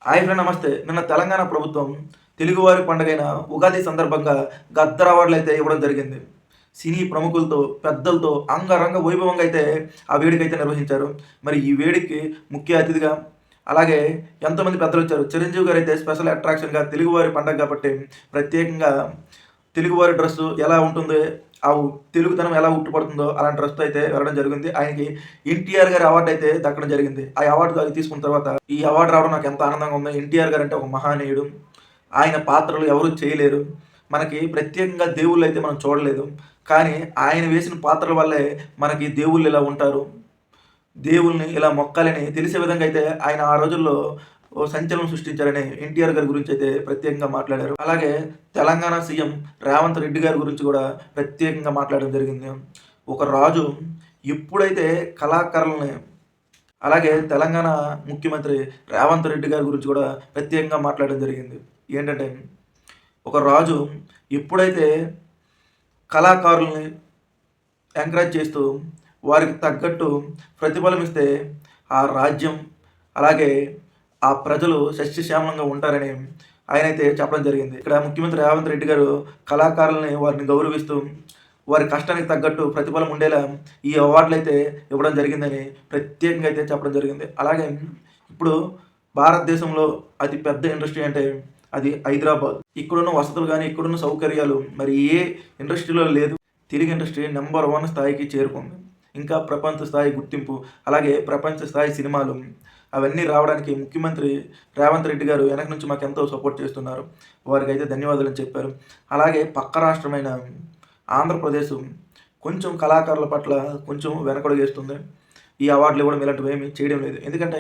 Hi friend నమస్తే. నిన్న తెలంగాణ ప్రభుత్వం తెలుగువారి పండుగైన ఉగాది సందర్భంగా గద్దర్ అవార్డులైతే ఇవ్వడం జరిగింది. సినీ ప్రముఖులతో, పెద్దలతో అంగరంగ వైభవంగా అయితే ఆ వేడుకైతే నిర్వహించారు. మరి ఈ వేడుకకి ముఖ్య అతిథిగా అలాగే ఎంతోమంది పెద్దలొచ్చారు. చిరంజీవి గారైతే స్పెషల్ అట్రాక్షన్‌గా తెలుగువారి పండగ కాబట్టి ప్రత్యేకంగా తెలుగువారి డ్రెస్సు ఎలా ఉంటుందో, ఆ తెలుగుతనం ఎలా ఉట్టిపడుతుందో అలాంటి డ్రెస్‌తో అయితే వెళ్ళడం జరిగింది. ఆయనకి ఎన్టీఆర్ గారి అవార్డ్ అయితే దక్కడం జరిగింది. ఆ అవార్డ్ అది తీసుకున్న తర్వాత ఈ అవార్డ్ రావడం నాకు ఎంత ఆనందంగా ఉందో. ఎన్టీఆర్ గారంటే ఒక మహానీయుడు. ఆయన పాత్రలు ఎవరు చేయలేరు. మనకి ప్రత్యేకంగా దేవుళ్ళైతే మనం చూడలేదు. కానీ ఆయన వేసిన పాత్రల వల్లే మనకి దేవుళ్ళు ఇలా ఉంటారు. దేవుల్ని ఇలా మొక్కాలని తెలిసే విధంగా అయితే ఆయన ఆ రోజుల్లో ఓ సంచలనం సృష్టించారని ఎన్టీఆర్ గారి గురించి అయితే ప్రత్యేకంగా మాట్లాడారు. అలాగే తెలంగాణ సీఎం రేవంత్ రెడ్డి గారి గురించి కూడా ప్రత్యేకంగా మాట్లాడడం జరిగింది. ఒక రాజు ఎప్పుడైతే కళాకారులని అలాగే తెలంగాణ ముఖ్యమంత్రి రేవంత్ రెడ్డి గారి గురించి కూడా ప్రత్యేకంగా మాట్లాడడం జరిగింది. ఏంటంటే ఒక రాజు ఎప్పుడైతే కళాకారుల్ని ఎంకరేజ్ చేస్తూ వారికి తగ్గట్టు ప్రతిఫలం ఇస్తే ఆ రాజ్యం అలాగే ఆ ప్రజలు సస్యశ్యామలంగా ఉంటారని ఆయనైతే చెప్పడం జరిగింది. ఇక్కడ ముఖ్యమంత్రి రేవంత్ రెడ్డి గారు కళాకారులని వారిని గౌరవిస్తూ వారి కష్టానికి తగ్గట్టు ప్రతిఫలం ఉండేలా ఈ అవార్డులైతే ఇవ్వడం జరిగిందని ప్రత్యేకంగా అయితే చెప్పడం జరిగింది. అలాగే ఇప్పుడు భారతదేశంలో అతి పెద్ద ఇండస్ట్రీ అంటే అది హైదరాబాద్. ఇక్కడున్న వసతులు గానీ, ఇక్కడున్న సౌకర్యాలు మరి ఏ ఇండస్ట్రీలో లేదు. తెలుగు ఇండస్ట్రీ నంబర్ 1 స్థాయికి చేరుకుంది. ఇంకా ప్రపంచ స్థాయి గుర్తింపు, అలాగే ప్రపంచ స్థాయి సినిమాలు అవన్నీ రావడానికి ముఖ్యమంత్రి రేవంత్ రెడ్డి గారు వెనక నుంచి మాకెంతో సపోర్ట్ చేస్తున్నారు. వారికైతే ధన్యవాదాలని చెప్పారు. అలాగే పక్క రాష్ట్రమైన ఆంధ్రప్రదేశ్ కొంచెం కళాకారుల పట్ల కొంచెం వెనకడుగేస్తుంది. ఈ అవార్డులు ఇవ్వడం ఇలాంటివేమీ చేయడం లేదు. ఎందుకంటే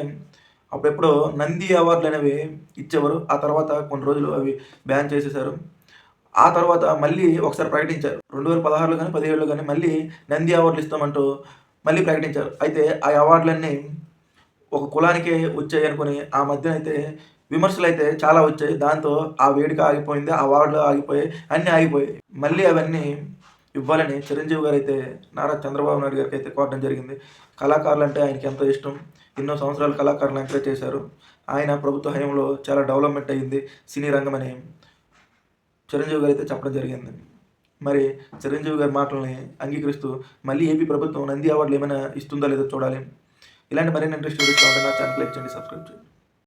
అప్పుడెప్పుడో నంది అవార్డులనేవి ఇచ్చేవారు. ఆ తర్వాత కొన్ని రోజులు అవి బ్యాన్ చేసేశారు. ఆ తర్వాత మళ్ళీ ఒకసారి ప్రకటించారు. 2016లో గానీ, 17లో గానీ మళ్ళీ నంది అవార్డులు ఇస్తామంటూ మళ్ళీ ప్రకటించారు. అయితే ఆ అవార్డులన్నీ ఒక కులానికే వచ్చాయనుకుని ఆ మధ్యనైతే విమర్శలైతే చాలా వచ్చాయి. దాంతో ఆ వేడుక ఆగిపోయింది. ఆ అవార్డులు ఆగిపోయాయి. అన్నీ ఆగిపోయాయి. మళ్ళీ అవన్నీ ఇవ్వాలని చిరంజీవి గారైతే నారా చంద్రబాబు నాయుడు గారికైతే కోరడం జరిగింది. కళాకారులంటే ఆయనకి ఎంతో ఇష్టం. ఎన్నో సంవత్సరాలు కళాకారులను ఎంకరేజ్ చేశారు. ఆయన ప్రభుత్వ హయాంలో చాలా డెవలప్‌మెంట్ అయింది సినీ రంగమని చిరంజీవి గారైతే చెప్పడం జరిగింది. మరి చిరంజీవి గారి మాటల్ని అంగీకరిస్తూ మళ్ళీ ఏపీ ప్రభుత్వం నంది అవార్డులు ఏమైనా ఇస్తుందో లేదో చూడాలి. ఇలాంటి మరిన్ని ఇంట్రెస్టింగ్ వీడియోస్ కావాలంటే నా ఛానెల్‌కి లైక్ చేయండి, సబ్స్క్రైబ్ చేయండి.